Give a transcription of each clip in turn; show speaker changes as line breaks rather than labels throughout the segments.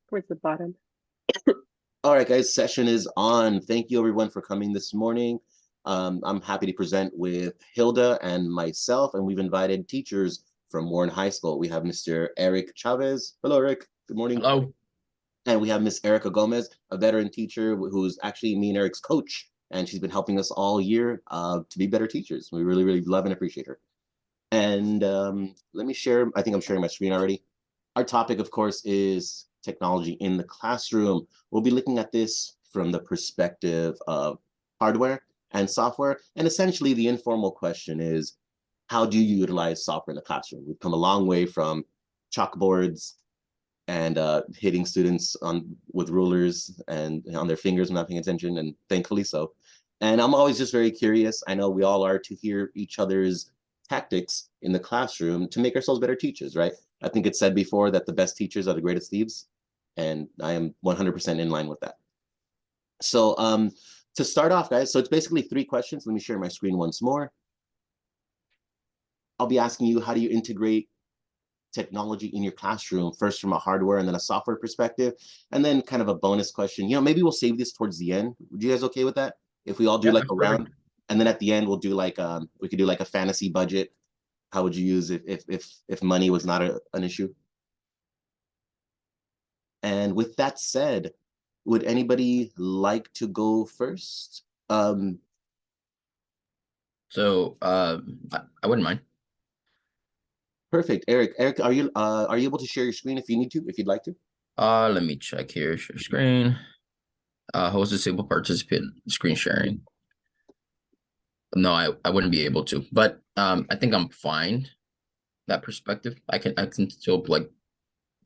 towards the bottom.
All right, guys, session is on. Thank you, everyone, for coming this morning. I'm happy to present with Hilda and myself, and we've invited teachers from Warren High School. We have Mr. Eric Chavez. Hello, Eric. Good morning.
Hello.
And we have Miss Erica Gomez, a veteran teacher who's actually me and Eric's coach, and she's been helping us all year to be better teachers. We really, really love and appreciate her. And let me share, I think I'm sharing my screen already. Our topic, of course, is technology in the classroom. We'll be looking at this from the perspective of hardware and software. And essentially, the informal question is, how do you utilize software in the classroom? We've come a long way from chalkboards and hitting students with rulers and on their fingers, not paying attention, and thankfully so. And I'm always just very curious, I know we all are, to hear each other's tactics in the classroom to make ourselves better teachers, right? I think it's said before that the best teachers are the greatest thieves, and I am 100% in line with that. So to start off, guys, so it's basically 3 questions. Let me share my screen once more. I'll be asking you, how do you integrate technology in your classroom, first from a hardware and then a software perspective, and then kind of a bonus question. Maybe we'll save this towards the end. Would you guys okay with that? If we all do like a round, and then at the end we'll do like we could do like a fantasy budget. How would you use it if money was not an issue? And with that said, would anybody like to go first?
I wouldn't mind.
Perfect. Eric, are you able to share your screen if you'd like to?
Let me check here. Share screen. Host disabled participant screen sharing. No, I wouldn't be able to, but I think I'm fine. That perspective, I can still like.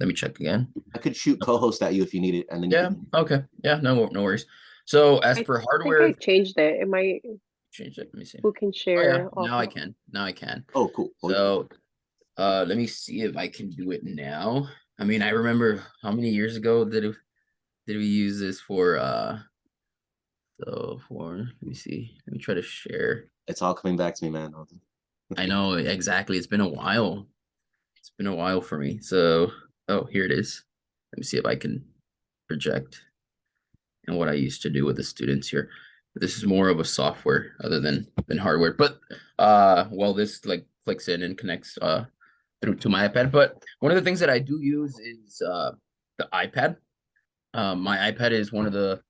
Let me check again.
I could shoot co-host at you if you need it, and then
okay, yeah, no worries. So as for hardware,
I think I changed it. It might
change it. Let me see.
Who can share?
Oh, yeah. Now I can.
Oh, cool.
So let me see if I can do it now. I mean, I remember how many years ago did we use this for let me see. Let me try to share.
It's all coming back to me, man.
I know, exactly. It's been a while. It's been a while for me. So, oh, here it is. Let me see if I can project and what I used to do with the students here. This is more of a software other than hardware. But well, this like clicks in and connects through to my iPad. But one of the things that I do use is the iPad. My iPad is one of the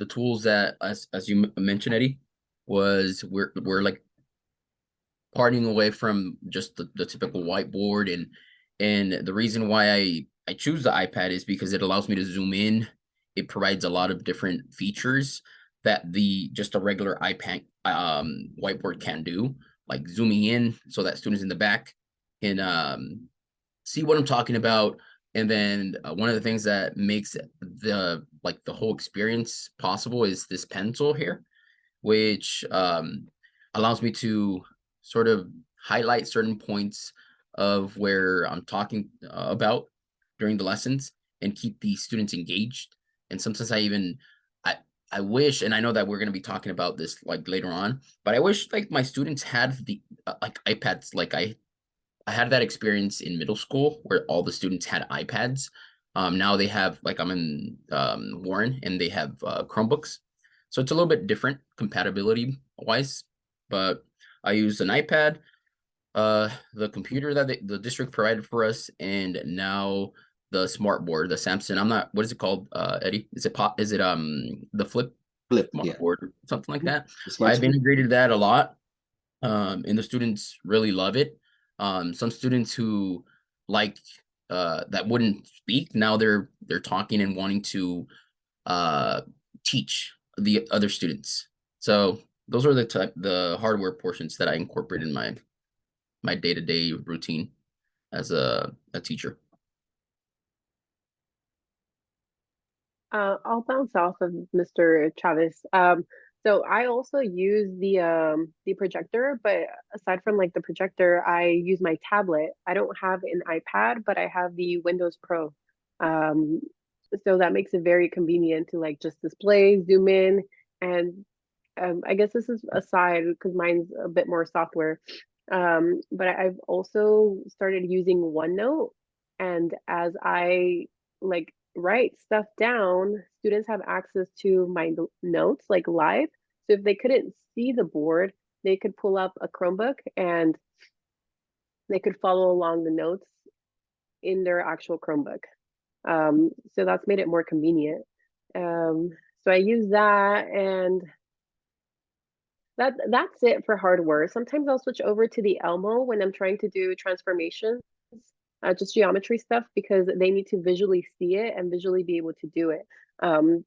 tools that, as you mentioned, Eddie, was we're like parting away from just the typical whiteboard, and the reason why I choose the iPad is because it allows me to zoom in. It provides a lot of different features that just a regular iPad whiteboard can do, like zooming in so that students in the back can see what I'm talking about. And then one of the things that makes the whole experience possible is this pencil here, which allows me to sort of highlight certain points of where I'm talking about during the lessons and keep the students engaged. And sometimes I wish, and I know that we're going to be talking about this like later on, but I wish like my students had the like iPads. Like I had that experience in middle school where all the students had iPads. Now they have, like, I'm in Warren, and they have Chromebooks. So it's a little bit different compatibility wise, but I use an iPad, the computer that the district provided for us, and now the smart board, the Samsung. What is it called, Eddie? Is it the flip smart board or something like that? I've integrated that a lot, and the students really love it. Some students who like that wouldn't speak, now they're talking and wanting to teach the other students. So those are the hardware portions that I incorporate in my day-to-day routine as a teacher.
I'll bounce off of Mr. Chavez. So I also use the projector, but aside from like the projector, I use my tablet. I don't have an iPad, but I have the Windows Pro. So that makes it very convenient to like just display, zoom in, and I guess this is aside because mine's a bit more software. But I've also started using OneNote, and as I like write stuff down, students have access to my notes like live. So if they couldn't see the board, they could pull up a Chromebook and they could follow along the notes in their actual Chromebook. So that's made it more convenient. Um, so I use that, and that's it for hardware. Sometimes I'll switch over to the Elmo when I'm trying to do transformations, just geometry stuff, because they need to visually see it and visually be able to do it.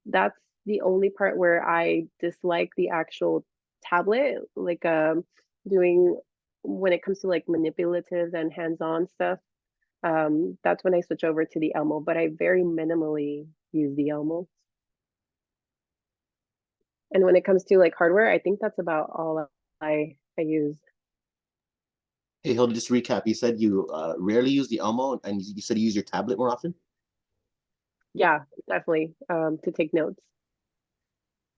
That's the only part where I dislike the actual tablet, like doing when it comes to like manipulative and hands-on stuff. That's when I switch over to the Elmo, but I very minimally use the Elmo. And when it comes to like hardware, I think that's about all I use.
Hey, Hilda, just to recap, you said you rarely use the Elmo, and you said you use your tablet more often?
Yeah, definitely. To take notes.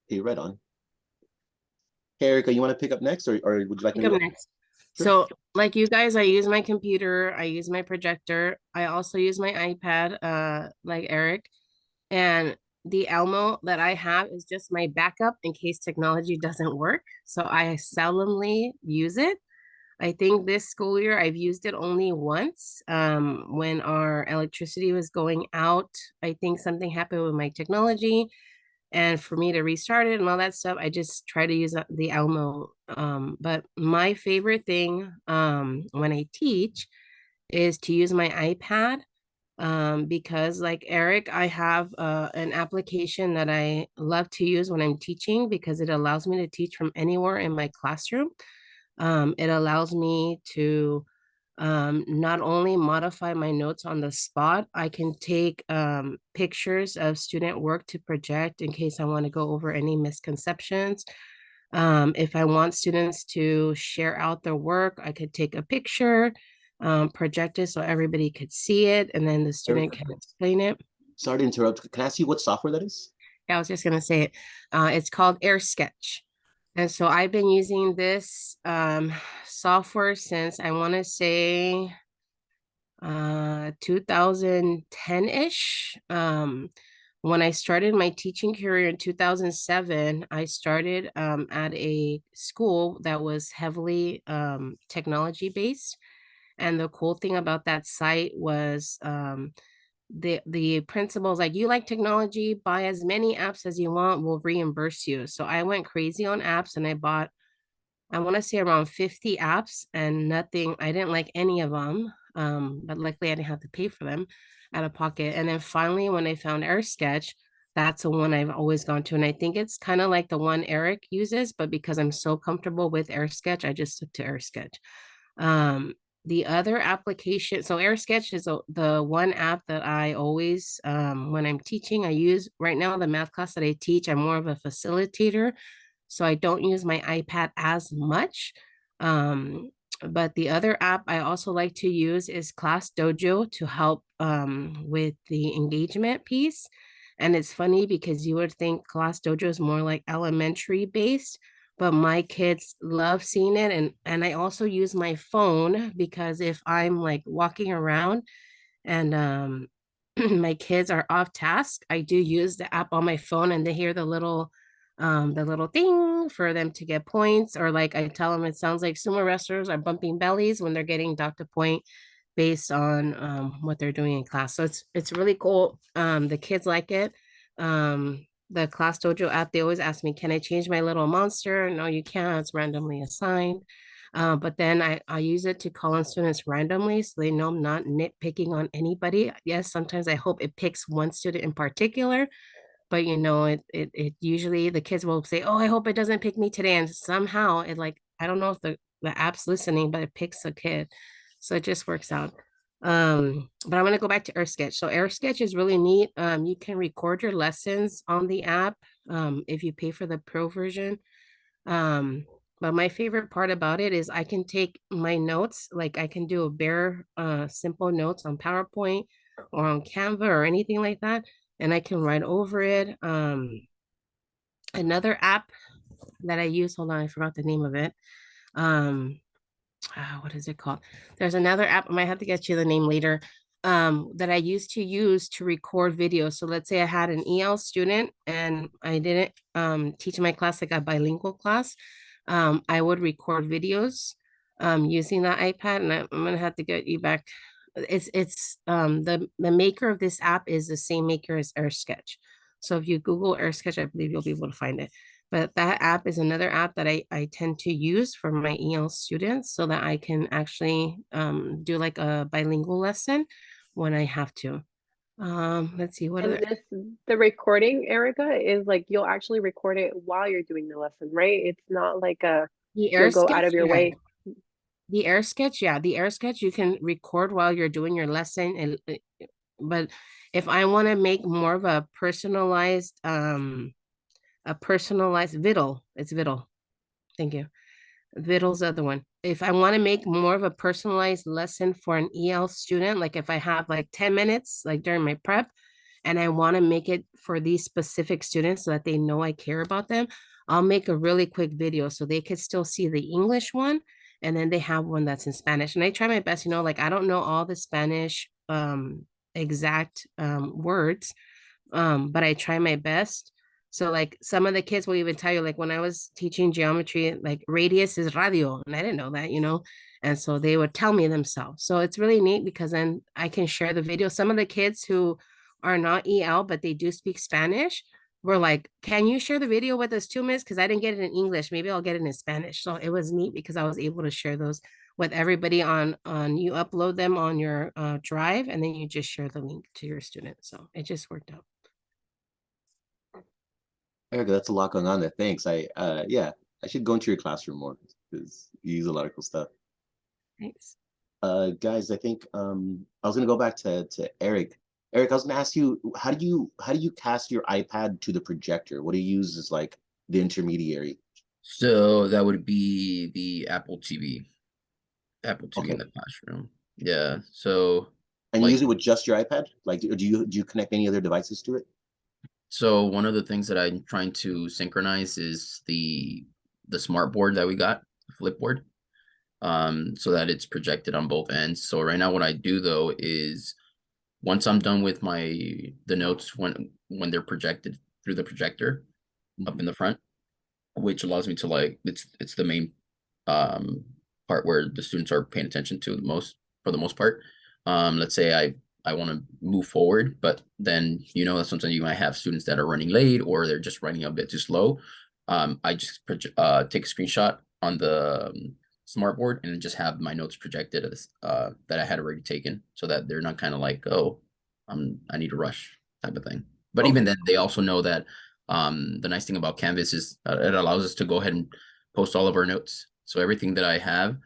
Hey, right on. Hey, Erica, you want to pick up next, or would you like
Pick
me
up
to?
next.
Sure.
So, like you guys, I use my computer, I use my projector, I also use my iPad, like Eric. And the Elmo that I have is just my backup in case technology doesn't work. So I seldomly use it. I think this school year I've used it only once, when our electricity was going out. I think something happened with my technology, and for me to restart it and all that stuff, I just try to use the Elmo. But my favorite thing, when I teach, is to use my iPad, because like Eric, I have an application that I love to use when I'm teaching because it allows me to teach from anywhere in my classroom. It allows me to not only modify my notes on the spot, I can take pictures of student work to project in case I want to go over any misconceptions. If I want students to share out their work, I could take a picture, project it so everybody could see it, and then the student can explain it.
Sorry to interrupt. Can I ask you what software that is?
Yeah, I was just gonna say it. It's called Air Sketch. And so I've been using this software since I want to say 2010-ish. When I started my teaching career in 2007, I started at a school that was heavily technology based. And the cool thing about that site was the principals like, you like technology, buy as many apps as you want, we'll reimburse you. So I went crazy on apps and I bought, I want to say around 50 apps, and nothing, I didn't like any of them. But luckily I didn't have to pay for them out of pocket. And then finally, when I found Air Sketch, that's the one I've always gone to. And I think it's kind of like the one Eric uses, but because I'm so comfortable with Air Sketch, I just took to Air Sketch. Um, the other application, so Air Sketch is the one app that I always, when I'm teaching, I use right now. The math class that I teach, I'm more of a facilitator, so I don't use my iPad as much. But the other app I also like to use is Class Dojo to help with the engagement piece. And it's funny because you would think Class Dojo is more like elementary based, but my kids love seeing it. And I also use my phone because if I'm like walking around and my kids are off task, I do use the app on my phone and they hear the little thing for them to get points, or like I tell them it sounds like sumo wrestlers are bumping bellies when they're getting docked a point based on what they're doing in class. So it's really cool. The kids like it. The Class Dojo app, they always ask me, can I change my little monster? No, you can't. It's randomly assigned. But then I use it to call on students randomly so they know I'm not nitpicking on anybody. Yes, sometimes I hope it picks one student in particular, but you know, it usually the kids will say, oh, I hope it doesn't pick me today. And somehow it like, I don't know if the app's listening, but it picks a kid. So it just works out. But I'm gonna go back to Air Sketch. So Air Sketch is really neat. You can record your lessons on the app if you pay for the pro version. But my favorite part about it is I can take my notes, like I can do a bare simple notes on PowerPoint or on Canva or anything like that, and I can write over it. Another app that I use, hold on, I forgot the name of it. What is it called? There's another app, I might have to get you the name later. that I used to use to record videos. So let's say I had an EL student and I didn't teach my class like a bilingual class. I would record videos using that iPad, and I'm gonna have to get you back. It's the maker of this app is the same maker as Sketch. So if you Google Sketch, I believe you'll be able to find it. But that app is another app that I tend to use for my EL students so that I can actually do like a bilingual lesson when I have to. Let's see what
And
other.
the recording, Erica, is like you'll actually record it while you're doing the lesson, right? It's not like
The
you'll
Air
go out
Sketch,
of your
yeah.
way.
The Air Sketch, yeah, the Air Sketch you can record while you're doing your lesson, and but if I want to make more of a personalized Viddle, it's Viddle. Thank you. Viddle's the other one. If I want to make more of a personalized lesson for an EL student, like if I have like 10 minutes, like during my prep, and I want to make it for these specific students so that they know I care about them, I'll make a really quick video so they could still see the English one. And then they have one that's in Spanish. And I try my best, like I don't know all the Spanish exact words, but I try my best. So like some of the kids will even tell you, like when I was teaching geometry, like radius is radio, and I didn't know that. And so they would tell me themselves. So it's really neat because then I can share the video. Some of the kids who are not EL, but they do speak Spanish, were like, can you share the video with us too, miss? Because I didn't get it in English. Maybe I'll get it in Spanish. So it was neat because I was able to share those with everybody on you upload them on your drive, and then you just share the link to your students. So it just worked out.
Erica, that's a lot going on there. Thanks. Yeah, I should go into your classroom more because you use a lot of cool stuff.
Thanks.
Guys, I think I was gonna go back to Eric. Eric, I was gonna ask you, how do you cast your iPad to the projector? What do you use as like the intermediary?
So that would be the Apple TV
Okay.
in the classroom. Yeah. So
And you
like
use it with just your iPad? Like, do you connect any other devices to it?
so one of the things that I'm trying to synchronize is the smart board that we got, flip board, so that it's projected on both ends. So right now what I do though is once I'm done with the notes when they're projected through the projector up in the front, which allows me to like it's the main part where the students are paying attention to the most for the most part. Let's say I want to move forward, but then sometimes you might have students that are running late or they're just running a bit too slow. I just take a screenshot on the smart board and just have my notes projected as that I had already taken, so that they're not kind of like, oh, I need to rush type of thing. But even then, they also know that the nice thing about Canvas is it allows us to go ahead and post all of our notes. So everything that I have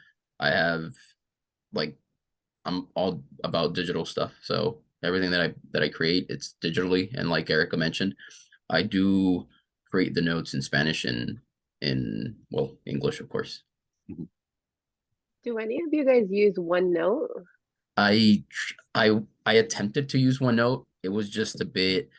like I'm all about digital stuff. So everything that I create, it's digitally. And like Erica mentioned, I do create the notes in Spanish and in English, of course.
Do any of you guys use OneNote?
I attempted to use OneNote. It was just a bit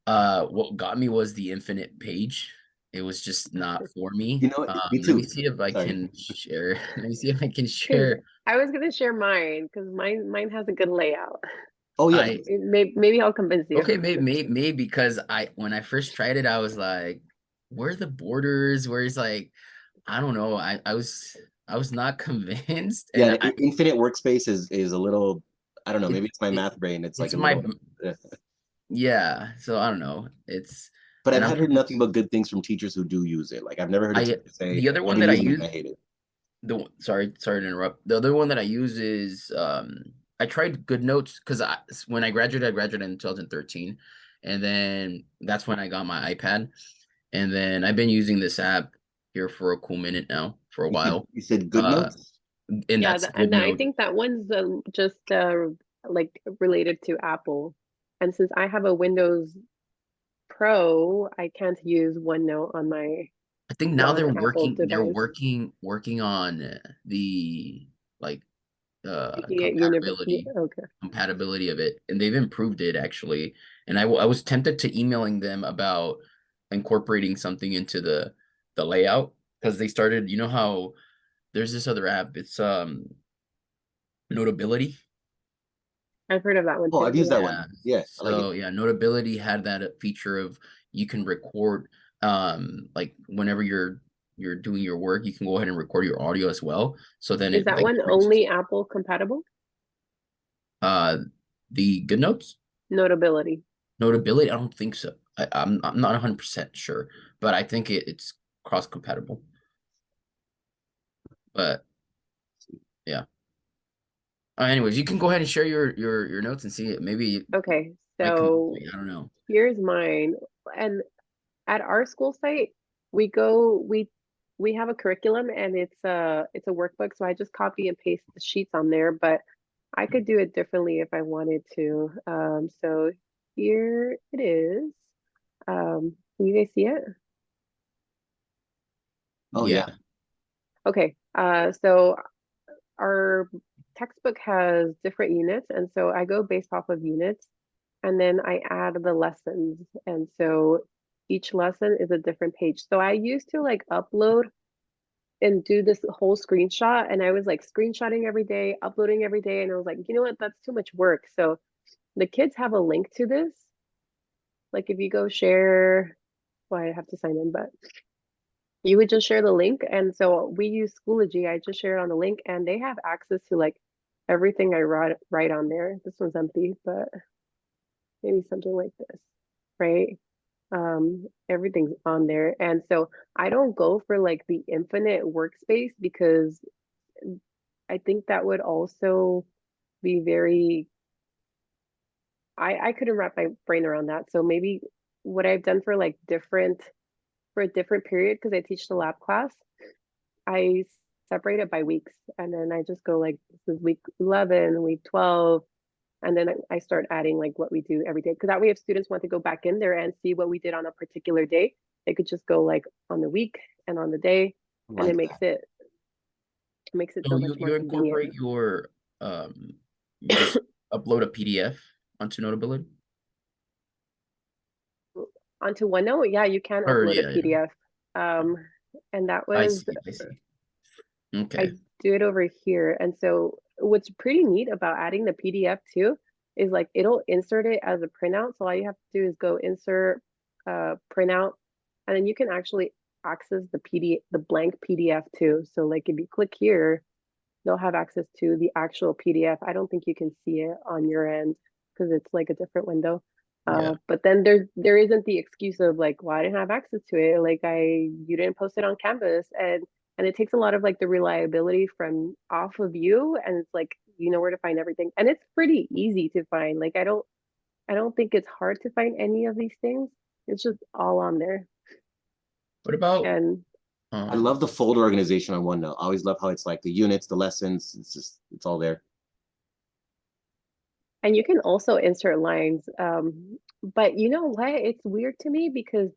what got me was the infinite page. It was just not for me.
You know what? Me
Let me
too.
see if I
Sorry.
can share. Let me see if I can
Because
share.
I was gonna share mine because mine has a good layout.
Oh yeah.
I
Maybe I'll convince you.
Okay, maybe because when I first tried it, I was like, where are the borders? Where it's like, I don't know. I was not convinced,
Yeah,
and
the infinite workspace is a little, I don't know, maybe it's my
it
math brain. It's like
it's
a
my
little,
yeah. So I don't know.
but I've
And I'm
had heard nothing but good things from teachers who do use it. Like I've never heard a
I
teacher say,
the other
I've
one
been
that I
using it and
use
I hate it.
sorry to interrupt. The other one that I use is I tried GoodNotes because when I graduated in 2013, and then that's when I got my iPad, and then I've been using this app here for a cool minute now, for a while.
You said good
Uh,
notes?
and
Yeah,
that's
and I
GoodNote.
think that one's just like related to Apple. And since I have a Windows Pro, I can't use OneNote on my
I think now
non
they're
Apple
working. They're
device.
working on the like
Making it universal.
compatibility
Okay.
compatibility of it, and they've improved it actually. And I was tempted to emailing them about incorporating something into the layout, because they started. You know how there's this other app. It's Notability.
I've heard of that one
Oh, I've
too.
used that
Yeah.
one. Yeah, I like it.
So yeah, Notability had that feature of you can record like whenever you're doing your work, you can go ahead and record your audio as well. So then
Is
it
that
like
one
brings
only Apple compatible?
the good notes.
Notability.
Notability, I don't think so. I'm not 100% sure, but I think it's cross compatible. But yeah. Anyways, you can go ahead and share your notes and see it. Maybe
Okay,
might come.
so
I don't know.
here's mine. And at our school site, we go we have a curriculum and it's a workbook, so I just copy and paste the sheets on there, but I could do it differently if I wanted to. So here it is. Can you guys see it?
Oh
Yeah.
yeah.
Okay, so our textbook has different units, and so I go based off of units, and then I add the lessons, and so each lesson is a different page. So I used to like upload and do this whole screenshot, and I was like screenshotting every day, uploading every day, and I was like, you know what, that's too much work. So the kids have a link to this. Like if you go share, well, I have to sign in, but you would just share the link. And so we use Schoology. I just share it on the link, and they have access to like everything I write on there. This one's empty, but maybe something like this, right? Everything's on there. And so I don't go for like the infinite workspace because I think that would also be very, I couldn't wrap my brain around that. So maybe what I've done for like different, for a different period, because I teach the lab class, I separate it by weeks. And then I just go like, this is week 11, week 12. And then I start adding like what we do every day. Because that way, if students want to go back in there and see what we did on a particular day, they could just go like on the week and on the day.
I
And
like that.
it makes it
So
so
you
much more
you
convenient.
incorporate your you just upload a PDF onto Notability?
Onto OneNote, yeah, you can
Or
upload a
yeah, yeah.
PDF. And that
I
was,
see, I see. Okay.
I do it over here. And so what's pretty neat about adding the PDF too is like it'll insert it as a printout. So all you have to do is go insert printout, and then you can actually access the PDF, the blank PDF too. So like if you click here, they'll have access to the actual PDF. I don't think you can see it on your end because it's like a different window.
Yeah.
But then there isn't the excuse of like, well, I didn't have access to it. Like you didn't post it on Canvas, and it takes a lot of like the reliability from off of you, and it's like you know where to find everything, and it's pretty easy to find. Like I don't think it's hard to find any of these things. It's just all on there,
What about
and
I love the folder organization on OneNote. I always love how it's like the units, the lessons. It's all there.
you can also insert lines. But you know what? It's weird to me because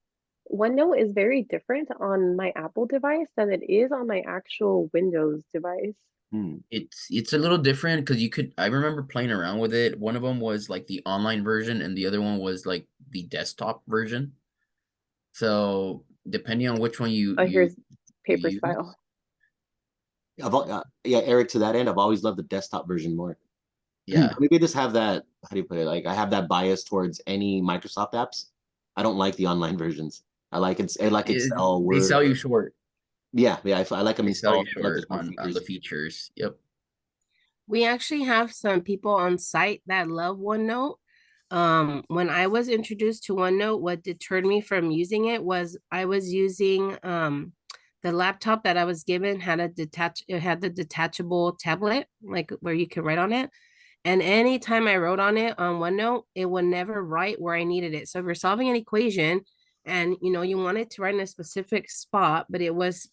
OneNote is very different on my Apple device than it is on my actual Windows device.
Hmm.
it's a little different because I remember playing around with it. One of them was like the online version and the other one was like the desktop version. So depending on which one
Oh, here's
you
paper
use,
style.
Yeah, Eric, to that end, I've always loved the desktop version more.
yeah.
Maybe I just have that, how do you put it? Like I have that bias towards any Microsoft apps. I don't like the online versions. I like Excel,
They
Word.
sell you short.
Yeah, I like them
They sell you
installed. I like the
short
smart
on the
features.
features. Yep.
We actually have some people on site that love OneNote. When I was introduced to OneNote, what deterred me from using it was I was using the laptop that I was given it had the detachable tablet, like where you could write on it. And anytime I wrote on it on OneNote, it would never write where I needed it. So if you're solving an equation and you wanted to write in a specific spot, but it was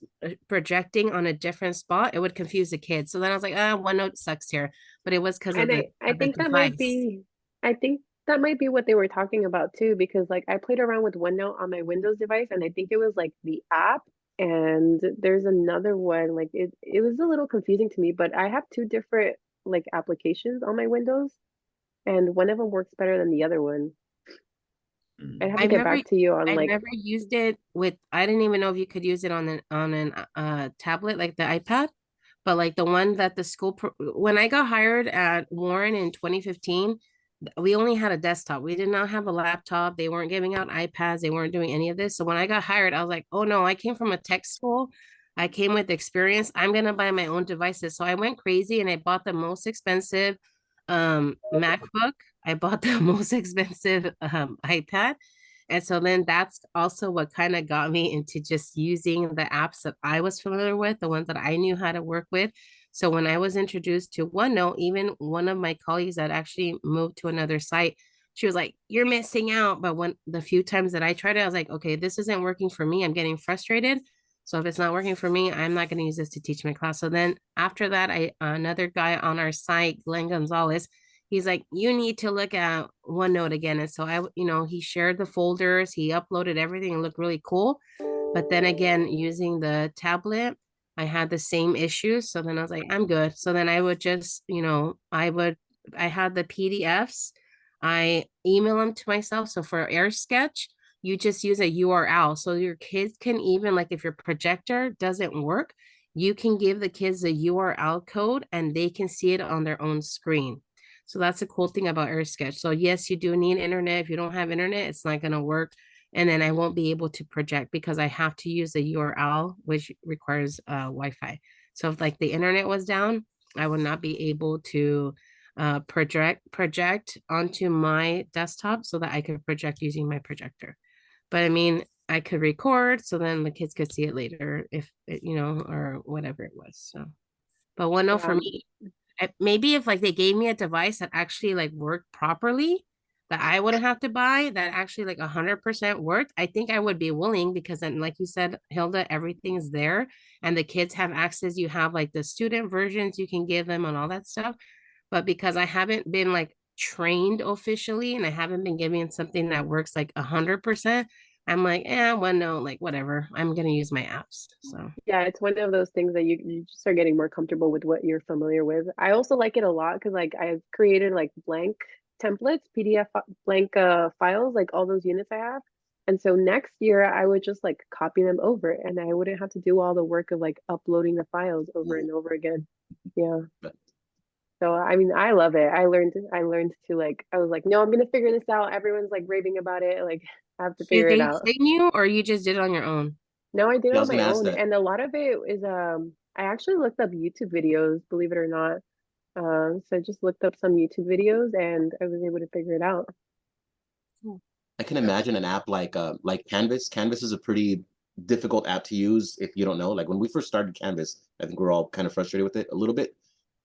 projecting on a different spot, it would confuse the kids. So then I was like, OneNote sucks here. But it was because
And I
of the
think that might
device.
be I think that might be what they were talking about too, because like I played around with OneNote on my Windows device, and I think it was like the app, and there's another one like it was a little confusing to me, but I have two different like applications on my Windows, and one of them works better than the other one. I have to
I've
get
never
back to you on
I've
like
never used it with I didn't even know if you could use it on an tablet like the iPad. but like the one that the school, when I got hired at Warren in 2015, we only had a desktop. We did not have a laptop. They weren't giving out iPads. They weren't doing any of this. So when I got hired, I was like, oh no, I came from a tech school. I came with experience. I'm gonna buy my own devices. So I went crazy and I bought the most expensive MacBook. I bought the most expensive iPad. And so then that's also what kind of got me into just using the apps that I was familiar with, the ones that I knew how to work with. So when I was introduced to OneNote, even one of my colleagues that actually moved to another site, she was like, "You're missing out." But when the few times that I tried it, I was like, "Okay, this isn't working for me. I'm getting frustrated. So if it's not working for me, I'm not going to use this to teach my class." So then after that, I another guy on our site, Glenn Gonzalez, he's like, "You need to look at OneNote again." And so he shared the folders, he uploaded everything, it looked really cool. But then again, using the tablet, I had the same issues. So then I was like, I'm good. So then I would just, I had the PDFs, I email them to myself. So for Air Sketch, you just use a URL. So your kids can even, like, if your projector doesn't work, you can give the kids a URL code and they can see it on their own screen. So that's the cool thing about Air Sketch. So yes, you do need internet. If you don't have internet, it's not going to work. And then I won't be able to project because I have to use a URL, which requires Wi-Fi. So if like the internet was down, I would not be able to project onto my desktop so that I could project using my projector. But I mean, I could record so then the kids could see it later if or whatever it was. So, but OneNote for
Yeah.
me, maybe if like they gave me a device that actually like worked properly, that I wouldn't have to buy, that actually like 100% worked, I think I would be willing, because then like you said, Hilda, everything's there and the kids have access. You have like the student versions you can give them and all that stuff. But because I haven't been like trained officially and I haven't been given something that works like 100%, I'm like, well, no, like whatever, I'm gonna use my apps. So
Yeah, it's one of those things that you just start getting more comfortable with what you're familiar with. I also like it a lot because like I've created like blank templates, PDF blank files, like all those units I have. And so next year I would just like copy them over and I wouldn't have to do all the work of like uploading the files over and over again. Yeah. So I mean, I love it. I learned to like I was like, no, I'm gonna figure this out. Everyone's like raving about it. Like I have to
did
figure it
they
out.
train you or you just did it on your own?
No, I did it
Yeah, I
on
was
my
gonna ask
own,
that.
and a lot of it is I actually looked up YouTube videos, believe it or not. So I just looked up some YouTube videos and I was able to figure it out.
I can imagine an app like Canvas. Canvas is a pretty difficult app to use if you don't know. Like when we first started Canvas, I think we're all kind of frustrated with it a little bit.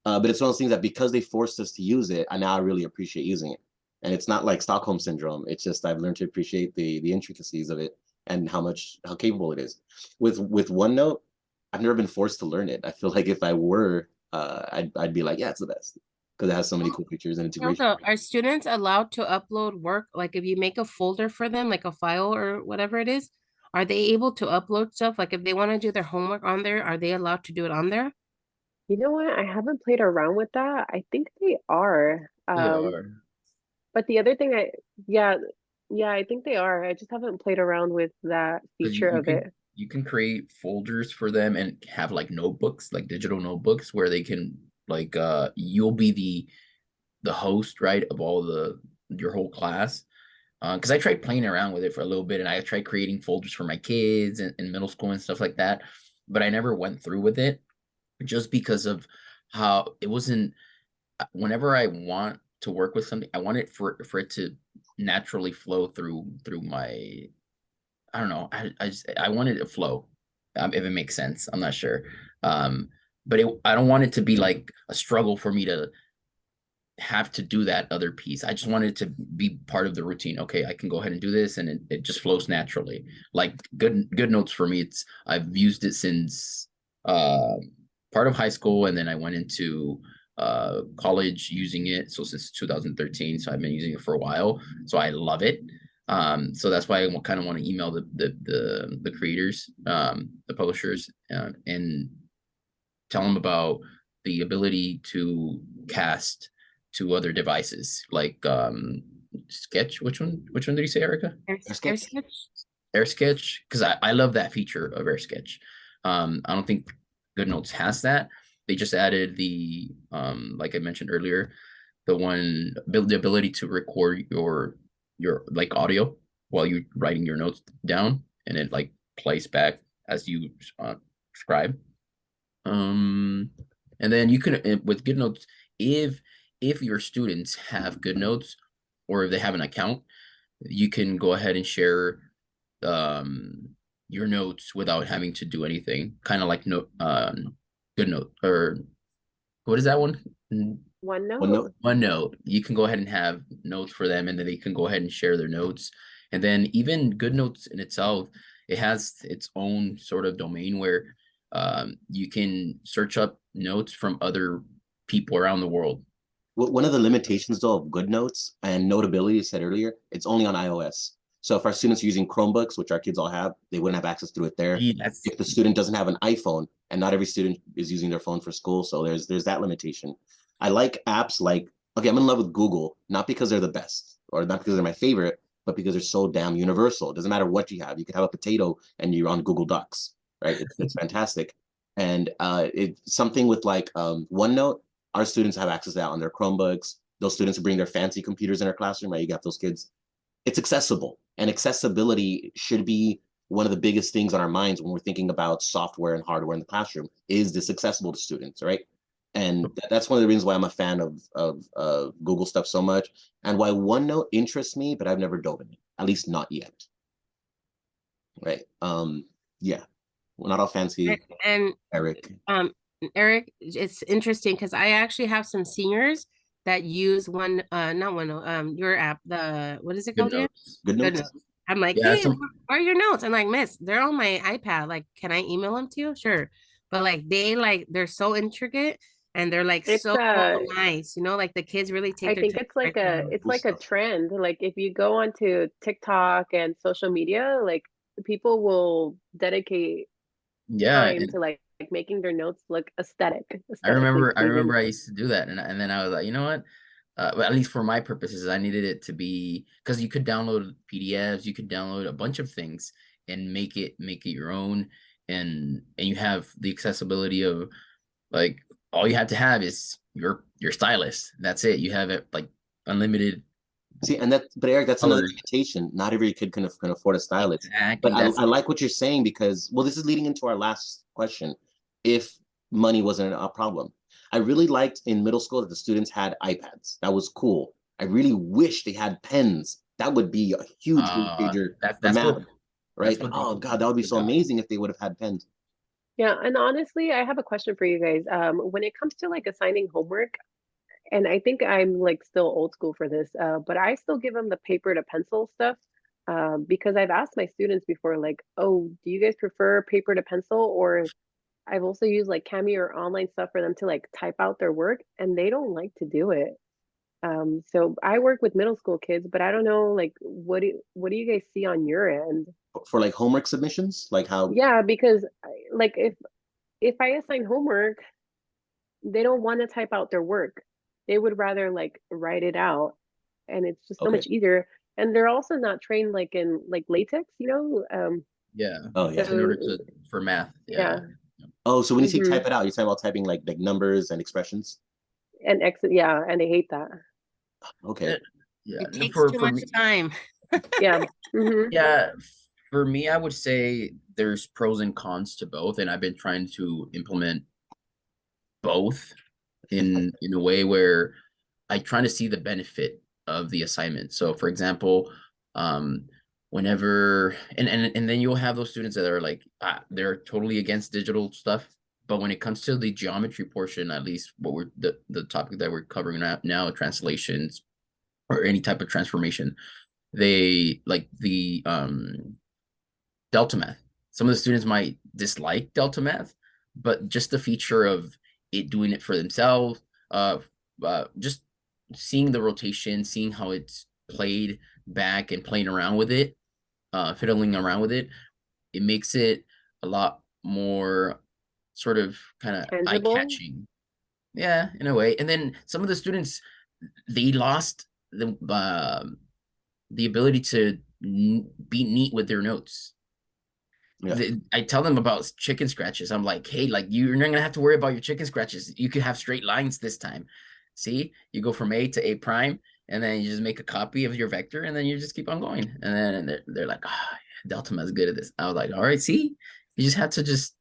But it's one of those things that because they forced us to use it, I now really appreciate using it. And it's not like Stockholm syndrome. It's just I've learned to appreciate the intricacies of it and how capable it is. With OneNote, I've never been forced to learn it. I feel like if I were, I'd be like, yeah, it's the best because it has so many cool features and integration.
Hilda, are students allowed to upload work? Like if you make a folder for them, like a file or whatever it is, are they able to upload stuff? Like if they want to do their homework on there, are they allowed to do it on there?
You know what? I haven't played around with that. I think they are.
They are.
But the other thing yeah, yeah, I think they are. I just haven't played around with that
Because
feature of it.
you can create folders for them and have like notebooks, like digital notebooks where they can like you'll be the host, right, of all your whole class. Because I tried playing around with it for a little bit and I tried creating folders for my kids in middle school and stuff like that, but I never went through with it just because of how it wasn't. Whenever I want to work with something, I want it for it to naturally flow through my. I don't know. I wanted it to flow, if it makes sense. I'm not sure, but I don't want it to be like a struggle for me to have to do that other piece. I just wanted it to be part of the routine. Okay, I can go ahead and do this, and it just flows naturally. Like good notes for me. I've used it since part of high school, and then I went into college using it. So since 2013, so I've been using it for a while. So I love it. So that's why I kind of want to email the creators, the publishers, and tell them about the ability to cast to other devices like Sketch. Which one did you say, Erica?
Air Sketch?
Air Sketch, because I love that feature of Air Sketch. I don't think GoodNotes has that, they just added the like I mentioned earlier, the ability to record your like audio while you writing your notes down, and it like plays back as you scribe. And then you can with GoodNotes, if your students have GoodNotes or if they have an account, you can go ahead and share um your notes without having to do anything. Kind of like GoodNote, or what is that one?
OneNote.
OneNote. You can go ahead and have notes for them, and then they can go ahead and share their notes. And then even GoodNotes in itself, it has its own sort of domain where you can search up notes from other people around the world.
One of the limitations though of GoodNotes and Notability, you said earlier, it's only on iOS. So if our students are using Chromebooks, which our kids all have, they wouldn't have access to it there. If the student doesn't have an iPhone, and not every student is using their phone for school, so there's that limitation. I like apps like, okay, I'm in love with Google, not because they're the best or not because they're my favorite, but because they're so damn universal. It doesn't matter what you have. You could have a potato and you're on Google Docs, right? It's fantastic. And it's something with like OneNote, our students have access to that on their Chromebooks. Those students bring their fancy computers in our classroom, right? You got those kids. It's accessible, and accessibility should be one of the biggest things on our minds when we're thinking about software and hardware in the classroom. Is this accessible to students, right? And that's one of the reasons why I'm a fan of Google stuff so much, and why OneNote interests me, but I've never dove in it, at least not yet. Right? Yeah, we're not all fancy.
And
Eric.
Eric, it's interesting because I actually have some seniors that use not one, your app, what is it called again?
Good
Good
notes.
Notes. I'm like,
Yeah,
hey, where are your notes? I'm like, miss, they're on my iPad. Like, can I email them to you? Sure. But like they're so intricate and they're like
It's
so nice, like the kids really take
I
their
think
time.
it's like a trend. Like if you go onto TikTok and social media, like people will dedicate
yeah.
time to like making their notes look
I
aesthetically pleasing.
remember I used to do that, and then I was like, you know what? But at least for my purposes, I needed it to be, because you could download PDFs, you could download a bunch of things and make it your own, and you have the accessibility of, like, all you have to have is your stylus. That's it. You have it like unlimited.
See, but Eric, that's another
colors.
limitation. Not every kid can afford a stylus.
Exactly.
But I like what you're saying because, well, this is leading into our last question. If money wasn't a problem, I really liked in middle school that the students had iPads. That was cool. I really wish they had pens. That would be a huge game changer for
That's
math,
what
right?
that's what
Oh God, that would be so amazing if they would have had pens.
Yeah, and honestly, I have a question for you guys. When it comes to like assigning homework, and I think I'm like still old school for this, but I still give them the paper to pencil stuff, because I've asked my students before, like, oh, do you guys prefer paper to pencil? Or I've also used like Cami or online stuff for them to like type out their work, and they don't like to do it. So I work with middle school kids, but I don't know, like, what do you guys see on your end?
For like homework submissions, like how?
Yeah, because like if I assign homework, they don't want to type out their work. They would rather like write it out, and it's just so
Okay.
much easier. And they're also not trained like in like latex, you know?
Yeah.
Oh yeah.
In order
So
for math.
yeah.
Oh, so when you say
Hmm.
type it out, you're talking about typing like numbers and expressions.
And exit, yeah, and they hate that.
Okay.
Yeah.
It takes
For
too
for
much
me,
time.
Yeah. Hmm.
yeah, for me, I would say there's pros and cons to both, and I've been trying to implement both in a way where I try to see the benefit of the assignment. So, for example, um, whenever and then you'll have those students that are like they're totally against digital stuff, but when it comes to the geometry portion, at least what we're the topic that we're covering now, translations or any type of transformation, they like the delta math. Some of the students might dislike delta math, but just the feature of it doing it for themselves, just seeing the rotation, seeing how it's played back and playing around with it, fiddling around with it, it makes it a lot more sort of kind of
Tangible.
eye-catching. Yeah, in a way. And then some of the students, they lost the ability to be neat with their notes.
Yeah.
I tell them about chicken scratches. I'm like, hey, like you're not gonna have to worry about your chicken scratches. You could have straight lines this time. See, you go from A to A prime, and then you just make a copy of your vector, and then you just keep on going. And then they're like, ah, Delta Math's good at this. I was like, all right, see, you just have to just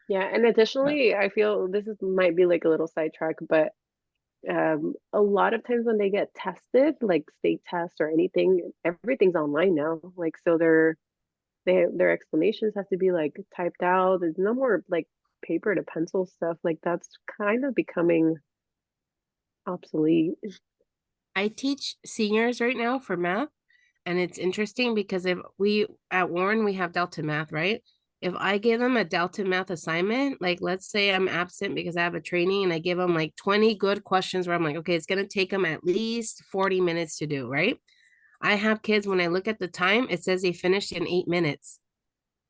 Yeah, and additionally, I feel this is might be like a little sidetrack, but a lot of times when they get tested, like state tests or anything, everything's online now. Like so their explanations have to be like typed out. There's no more like paper to pencil stuff. Like that's kind of becoming obsolete.
I teach seniors right now for math, and it's interesting because if we at Warren we have Delta Math, right? If I give them a Delta Math assignment, like let's say I'm absent because I have a training and I give them like 20 good questions where I'm like, okay, it's going to take them at least 40 minutes to do, right? I have kids when I look at the time, it says they finished in 8 minutes.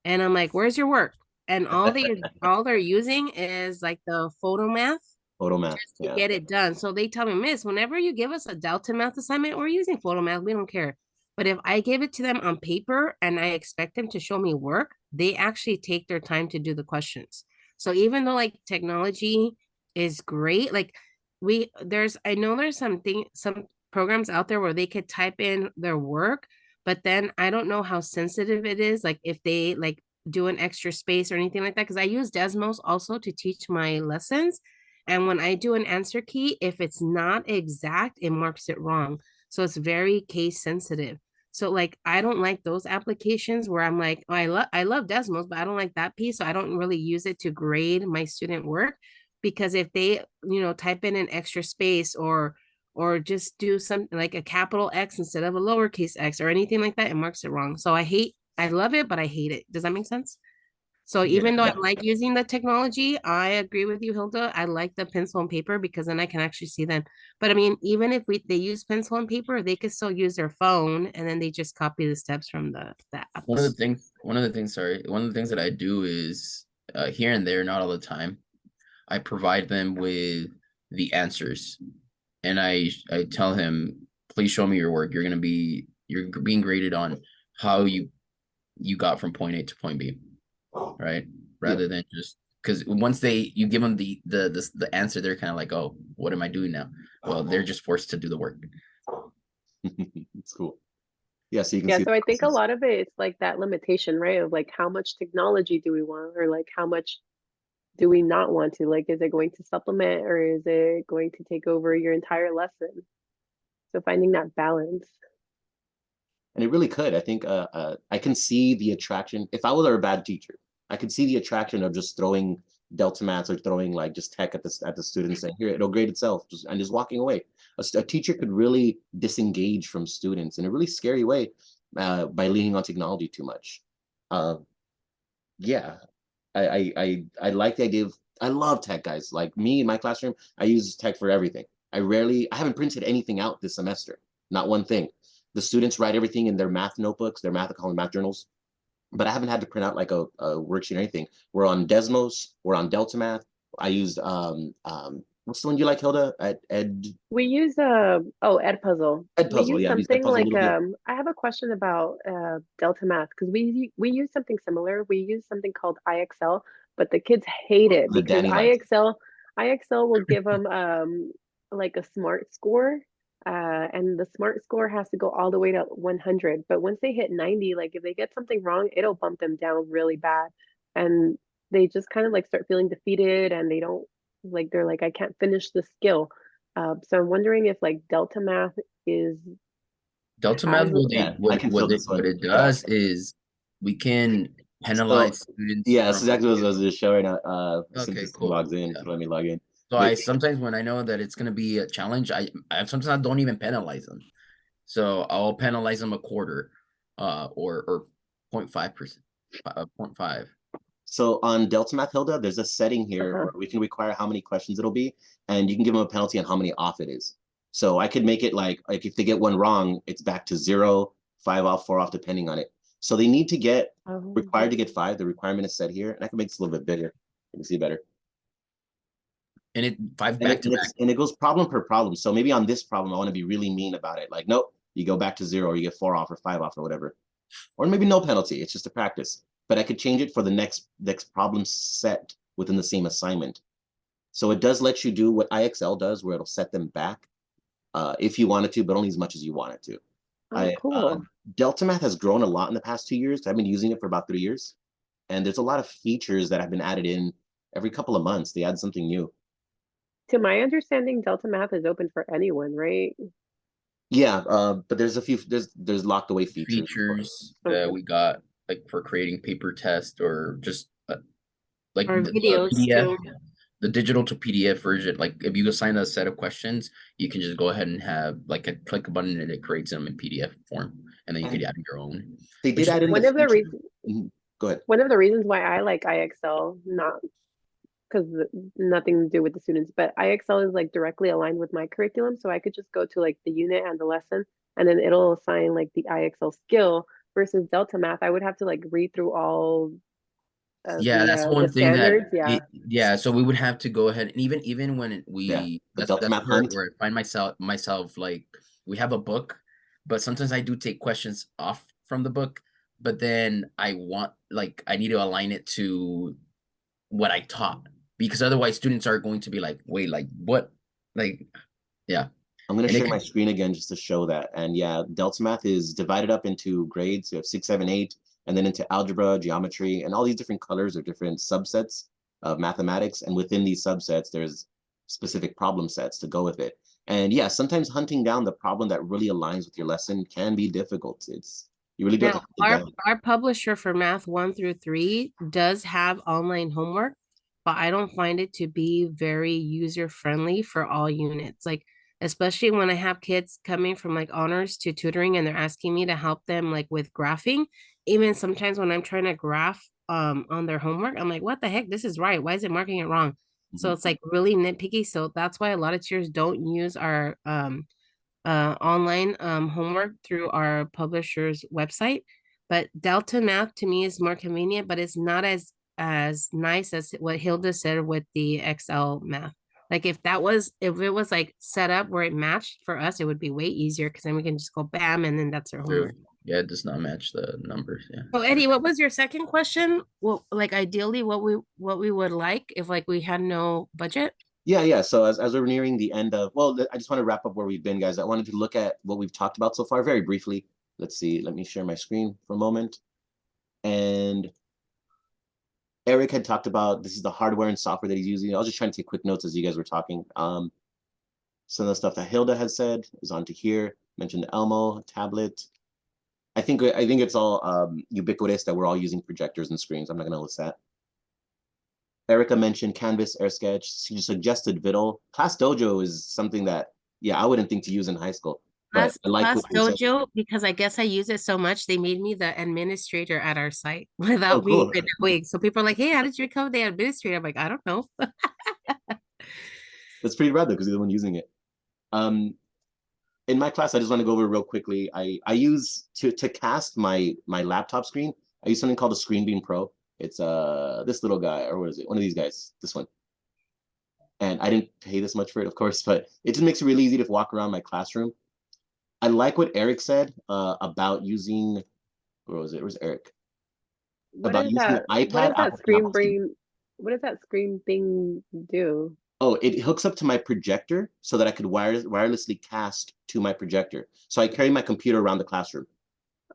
And I'm like, where's your work? And all they're using is like the photo math
Photo math.
just to
Yeah.
get it done. So they tell me, Miss, whenever you give us a Delta Math assignment, we're using photo math. We don't care. But if I give it to them on paper and I expect them to show me work, they actually take their time to do the questions. So even though like technology is great, like I know there's some programs out there where they could type in their work, but then I don't know how sensitive it is. Like if they like do an extra space or anything like that. Cause I use Desmos also to teach my lessons. And when I do an answer key, if it's not exact, it marks it wrong. So it's very case sensitive. So like I don't like those applications where I'm like, oh, I love Desmos, but I don't like that piece. So I don't really use it to grade my student work because if they, type in an extra space or just do something like a capital X instead of a lowercase x or anything like that, it marks it wrong. So I love it, but I hate it. Does that make sense? So
Yeah.
even though I like using the technology, I agree with you, Hilda. I like the pencil and paper because then I can actually see them. But I mean, even if they use pencil and paper, they could still use their phone and then they just copy the steps from the
one of the
apps.
things one of the things that I do is here and there, not all the time, I provide them with the answers, and I tell him, please show me your work. You're being graded on how you got from point A to point B, right? Rather than just because once you give them the answer, they're kind of like, oh, what am I doing now? Well, they're just forced to do the work.
It's cool. Yeah, so you can
Yeah,
see
so
the
I think a
process.
lot of it, it's like that limitation, right? Of like how much technology do we want, or like how much do we not want to? Like, is it going to supplement or is it going to take over your entire lesson? So finding that balance.
And it really could. I think I can see the attraction. If I was a bad teacher, I could see the attraction of just throwing Delta Maths or throwing like just tech at the students and here it'll grade itself, just walking away. A teacher could really disengage from students in a really scary way by leaning on technology too much. Yeah, I like the idea of. I love tech, guys. Like me in my classroom, I use tech for everything. I haven't printed anything out this semester, not one thing. The students write everything in their math notebooks, their math, I call them math journals, but I haven't had to print out like a worksheet or anything. We're on Desmos, we're on Delta Math. I used what's the one you like, Hilda? At
We use Edpuzzle. We
Edpuzzle.
use
Yeah, I've used
something
Edpuzzle a
like
little bit.
I have a question about Delta Math because we use something similar. We use something called IXL, but the kids hate it
The
because
Danny lines.
IXL will give them like a smart score. And the smart score has to go all the way to 100. But once they hit 90, like if they get something wrong, it'll bump them down really bad. And they just kind of like start feeling defeated and they don't like they're like, I can't finish the skill. So I'm wondering if like Delta Math is
Delta
has
Math,
Yeah, I can feel this
what
one.
it
Yeah.
does is we can
So
penalize students
yeah, that's
from.
exactly what I was just showing right now. As soon as
Okay,
this thing
cool.
logs in,
Yeah.
so let me log in.
So
But
I sometimes when I know that it's gonna be a challenge, I sometimes don't even penalize them. So I'll penalize them a quarter, or 0.5%, 0.5.
so on Delta Math, Hilda, there's a setting here
uh-huh.
where we can require how many questions it'll be, and you can give them a penalty on how many off it is. So I could make it like if they get one wrong, it's back to 0, 5 off, 4 off, depending on it. So they need to get required to get 5. The requirement is set here, and I can make this a little bit bigger. You can see better.
And it 5
And
back to back.
it goes problem per problem. So maybe on this problem, I want to be really mean about it. Like, nope, you go back to 0, or you get 4 off or 5 off or whatever. Or maybe no penalty. It's just a practice. but I could change it for the next problem set within the same assignment. So it does let you do what IXL does, where it'll set them back if you wanted to, but only as much as you want it to.
Oh, cool.
Delta Math has grown a lot in the past 2 years. I've been using it for about 3 years, and there's a lot of features that have been added in every couple of months. They add something new.
To my understanding, Delta Math is open for anyone, right?
Yeah, but there's a few there's locked away
Features
Okay.
that we got like for creating paper test or just like
Or
the
videos
PDF,
too.
the digital to PDF version. Like if you assign a set of questions, you can just go ahead and have like click a button and it creates them in PDF form, and then you could add your own.
They
which
did
is
add in the
One of the
feature.
reasons
Go ahead.
one of the reasons why I like IXL, not because nothing to do with the students, but IXL is like directly aligned with my curriculum. So I could just go to like the unit and the lesson, and then it'll assign like the IXL skill versus Delta Math. I would have to like read through all of
Yeah, that's
the
one thing that
standards. Yeah.
yeah, so we would have to go ahead and even when
Yeah,
we
the Delta
that's
Math hunt.
where I find myself like we have a book, but sometimes I do take questions off from the book, but then I want like I need to align it to what I taught, because otherwise students are going to be like, wait, like what? Like, yeah.
I'm going to
And it
share my
could,
screen again just to show that. And yeah, Delta Math is divided up into grades. You have 6, 7, 8, and then into algebra, geometry, and all these different colors or different subsets of mathematics. And within these subsets, there's specific problem sets to go with it. And yeah, sometimes hunting down the problem that really aligns with your lesson can be difficult. You really do have to
Now,
hunt it down.
our publisher for math 1 through 3 does have online homework, but I don't find it to be very user friendly for all units. Like, especially when I have kids coming from like honors to tutoring and they're asking me to help them like with graphing. Even sometimes when I'm trying to graph on their homework, I'm like, what the heck? This is right. Why is it marking it wrong? So it's like really nitpicky. So that's why a lot of teachers don't use our online homework through our publisher's website. But Delta Math to me is more convenient, but it's not as nice as what Hilda said with the Excel math. Like if it was like set up where it matched for us, it would be way easier because then we can just go bam and then that's our homework.
yeah, it does not match the numbers. Yeah.
So Eddie, what was your second question? Well, like ideally what we would like if like we had no budget?
Yeah. So as we're nearing the end of, well, I just want to wrap up where we've been, guys. I wanted to look at what we've talked about so far very briefly. Let's see. Let me share my screen for a moment. And Eric had talked about this is the hardware and software that he's using. I was just trying to take quick notes as you guys were talking. Some of the stuff that Hilda had said is onto here. Mentioned the Elmo tablet. I think it's all ubiquitous that we're all using projectors and screens. I'm not going to list that. Erica mentioned Canvas, AirSketch. She suggested Viddle. Class Dojo is something that, yeah, I wouldn't think to use in high school. But I like
Class
what you said.
Dojo, because I guess I use it so much, they made me the administrator at our site without
Oh,
me
cool.
even knowing. So people are like, hey, how did you become the administrator? I'm like, I don't know.
That's pretty rad though, because you're the one using it. In my class, I just want to go over real quickly. I use to cast my laptop screen. I use something called a Screen Beam Pro. It's this little guy, or what is it? One of these guys. This one. And I didn't pay this much for it, of course, but it just makes it really easy to walk around my classroom. I like what Eric said about using. Where was it? Where's Eric?
What
About
is
using
that?
the iPad.
What does that
Apple
screen
TV.
bring? What does that screen thing do?
Oh, it hooks up to my projector so that I could wirelessly cast to my projector. So I carry my computer around the classroom.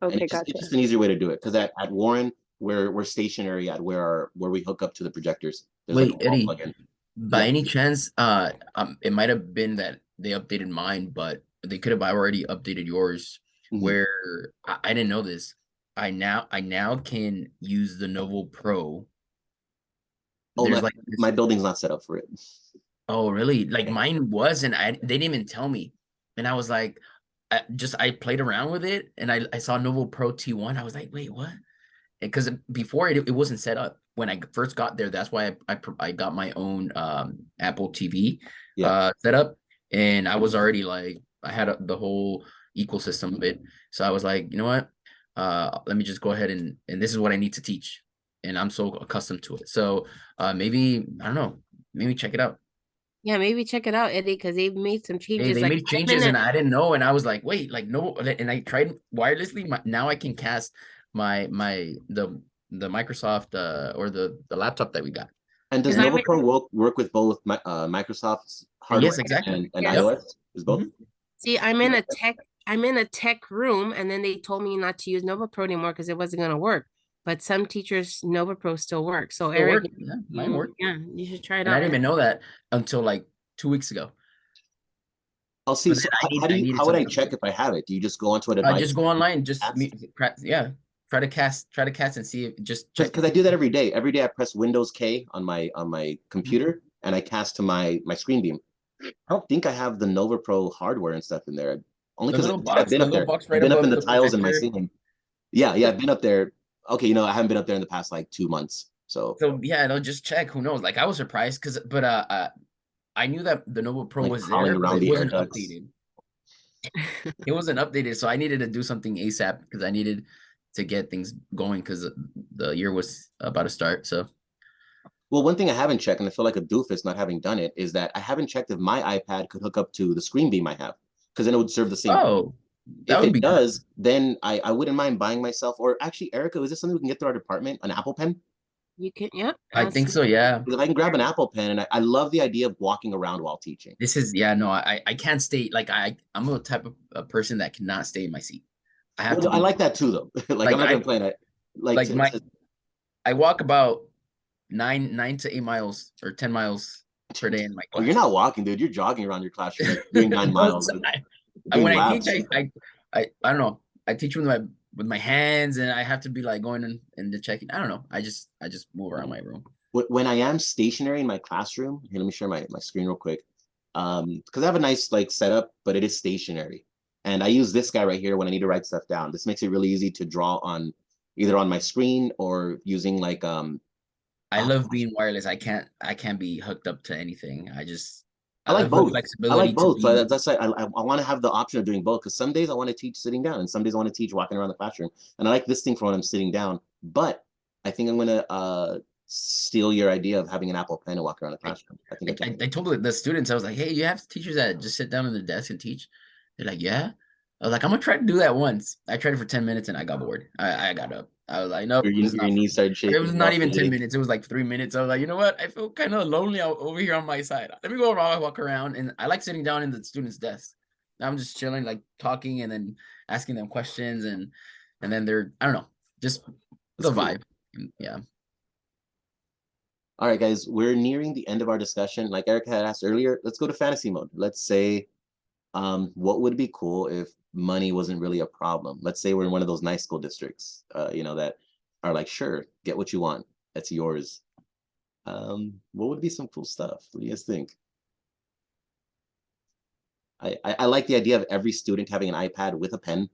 And
Okay,
it's
gotcha.
just an easier way to do it. Because at Warren, we're stationary at where we hook up to the projectors. There's
Wait,
like a wall
Eddie,
plug-in.
by
Yeah.
any chance, it might have been that they updated mine, but they could have already updated yours.
Mhm.
Where I didn't know this. I now can use the Novo Pro.
Oh,
There's like this,
my building's not set up for it.
oh really? Like mine was, and they didn't even tell me. And I was like, I played around with it, and I saw Novo Pro T1. I was like, wait, what? Because before it wasn't set up when I first got there. That's why I got my own Apple TV set up, and I was already like I had the whole ecosystem of it. So I was like, you know what? Let me just go ahead and this is what I need to teach, and I'm so accustomed to it. So maybe I don't know, maybe check it out.
Yeah, maybe check it out, Eddie, because they've made some changes.
They
Like
made changes and I didn't know, and I was like, wait, like no, and I tried wirelessly. Now I can cast the Microsoft or the laptop that we got.
And does
Because I'm
Nova Pro work with both Microsoft's hardware
Yes, exactly.
and
Yes.
iOS? Is both?
See, I'm in a tech room, and then they told me not to use Nova Pro anymore because it wasn't gonna work. But some teachers Nova Pro still works. So
Still
Eric,
work. Yeah, mine work.
yeah, you should try it
And I
out.
didn't even know that until like 2 weeks ago.
I'll see.
But
So
then
how
I needed
how would I
something.
check if I have it? Do you just go onto a
I
device?
just go online, just
Cast?
try to cast and see if just check.
Because I do that every day. Every day I press Windows K on my computer and I cast to my screen beam. I don't think I have the Nova Pro hardware and stuff in there. Only
The
because
little
I've
box,
been
the
up
little
there.
box
I've
right
been up in
above
the
the
tiles in my
projector.
ceiling. Yeah, I've been up there. Okay, I haven't been up there in the past like 2 months. So
So yeah, no, just check. Who knows? Like I was surprised but I knew that the Nova Pro
like
was
crawling
there, but
around
it
the air
wasn't
ducts.
updated. It wasn't updated, so I needed to do something ASAP because I needed to get things going because the year was about to start. So
Well, one thing I haven't checked, and I feel like a doofus not having done it, is that I haven't checked if my iPad could hook up to the screen beam I have, because then it would serve the same purpose.
that
If
would
it
be good.
does, then I wouldn't mind buying myself, or actually, Erica, is this something we can get through our department? An Apple Pen?
You can, yep.
I think so. Yeah.
Because if I can grab an Apple Pen, and I love the idea of walking around while teaching.
This is no, I can't stay like I'm a type of a person that cannot stay in my seat. I have
Well,
to
I
be
like that too, though. Like I'm not gonna complain.
like I walk about 9 to 8 miles or 10 miles per day in my
Oh,
class.
you're not walking, dude. You're jogging around your classroom, like doing 9 miles, doing
when I
laps.
teach, I don't know. I teach with my hands, and I have to be like going and the checking. I don't know. I just move around my room.
When I am stationary in my classroom, here, let me share my screen real quick. Because I have a nice like setup, but it is stationary. And I use this guy right here when I need to write stuff down. This makes it really easy to draw on either on my screen or using like
I love being wireless. I can't be hooked up to anything.
I like
love the
both. I
flexibility
like
to
both. So
be.
that's why I want to have the option of doing both, because some days I want to teach sitting down and some days I want to teach walking around the classroom. And I like this thing for when I'm sitting down. But I think I'm gonna steal your idea of having an Apple Pen and walk around the classroom. I think I can.
I told the students, I was like, hey, you have teachers that just sit down at the desk and teach. They're like, yeah. I was like, I'm gonna try to do that once. I tried it for 10 minutes and I got bored. I got up. I was like, nope, this is
Your
not.
knees started
It
shaking.
was not even 10 minutes. It was like 3 minutes. I was like, you know what? I feel kind of lonely over here on my side. Let me go around, walk around, and I like sitting down in the students' desk. I'm just chilling, like talking, and then asking them questions, and then they're I don't know, just the vibe. Yeah.
All right, guys, we're nearing the end of our discussion. Like Erica had asked earlier, let's go to fantasy mode. Let's say, what would be cool if money wasn't really a problem? Let's say we're in one of those nice school districts, that are like, sure, get what you want. That's yours. What would be some cool stuff? What do you guys think? I like the idea of every student having an iPad with a pen.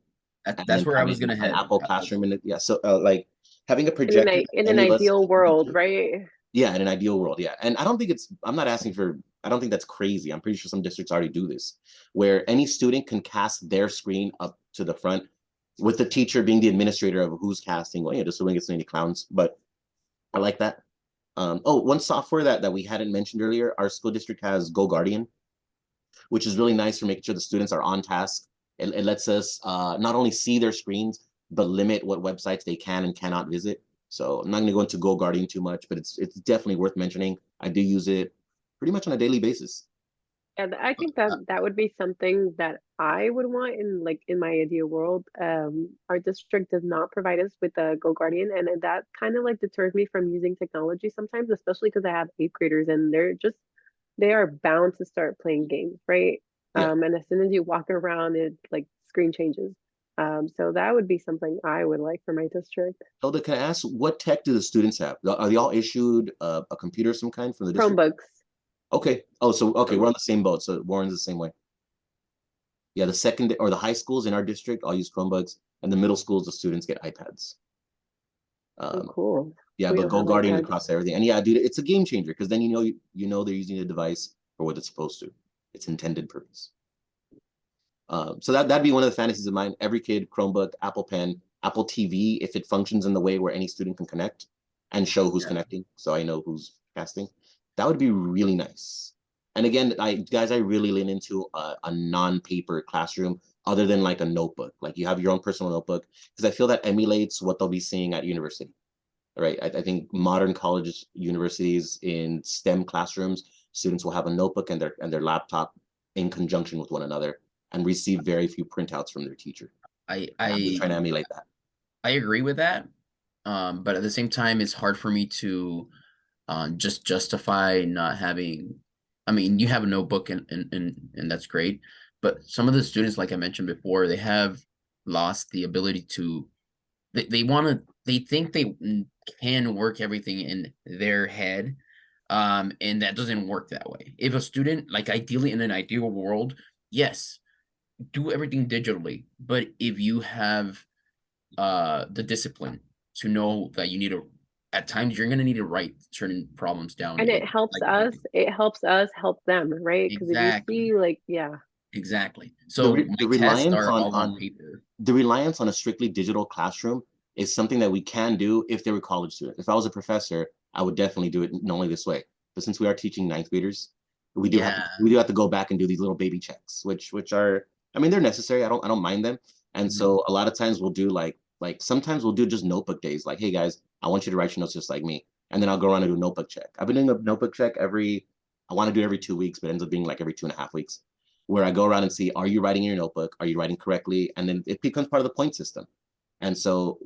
That's where I was gonna
an
head.
Apple Classroom in it. Yeah, so like having a projector.
In an ideal world, right?
Yeah, in an ideal world, yeah. And I don't think I'm not asking for, I don't think that's crazy. I'm pretty sure some districts already do this, where any student can cast their screen up to the front with the teacher being the administrator of who's casting. Well, yeah, just so we don't get so many clowns, but I like that. Oh, one software that we hadn't mentioned earlier, our school district has Go Guardian, which is really nice for making sure the students are on task. It lets us not only see their screens, but limit what websites they can and cannot visit. So I'm not going to go into Go Guardian too much, but it's definitely worth mentioning. I do use it pretty much on a daily basis.
And I think that that would be something that I would want in my ideal world. Our district does not provide us with a Go Guardian, and that kind of like deters me from using technology sometimes, especially because I have eighth graders and they are bound to start playing games, right?
Yeah.
And as soon as you walk around, it like screen changes. So that would be something I would like for my district.
Hilda, can I ask, what tech do the students have? Are they all issued a computer of some kind from the district?
Chromebooks.
Okay. Oh, so okay, we're on the same boat. So Warren's the same way. Yeah, the second or the high schools in our district all use Chromebooks, and the middle schools, the students get iPads.
Oh, cool.
Yeah,
We
but
don't
Go
have
Guardian
iPads.
across everything. And yeah, dude, it's a game changer because then you know they're using the device for what it's supposed to, its intended purpose. So that'd be one of the fantasies of mine. Every kid, Chromebook, Apple Pen, Apple TV, if it functions in the way where any student can connect and show who's connecting, so I know who's casting. That would be really nice. And again, I really lean into a non-paper classroom other than like a notebook. Like you have your own personal notebook, because I feel that emulates what they'll be seeing at university. right? I think modern colleges, universities, in STEM classrooms, students will have a notebook and their laptop in conjunction with one another and receive very few printouts from their teacher. I'm just trying to emulate that.
I agree with that. But at the same time, it's hard for me to just justify not having. I mean, you have a notebook and that's great, but some of the students, like I mentioned before, they have lost the ability to. They think they can work everything in their head, and that doesn't work that way. If a student, like ideally in an ideal world, yes, do everything digitally, but if you have the discipline to know that you need to, at times you're going to need to write certain problems down
And it helps us, help them, right? Because if you
exactly
see, like, yeah,
exactly. So
the
my tests
reliance
are all on
on
paper.
the reliance on a strictly digital classroom is something that we can do if they were college students. If I was a professor, I would definitely do it not only this way, but since we are teaching ninth graders, we do have to go back and do these little baby checks, which are, I mean, they're necessary. I don't mind them. And so a lot of times we'll do like sometimes we'll do just notebook days. Like, hey guys, I want you to write your notes just like me. And then I'll go around and do a notebook check. I've been doing a notebook check I want to do it every 2 weeks, but it ends up being like every 2.5 weeks, where I go around and see, are you writing in your notebook? Are you writing correctly? And then it becomes part of the point system. And so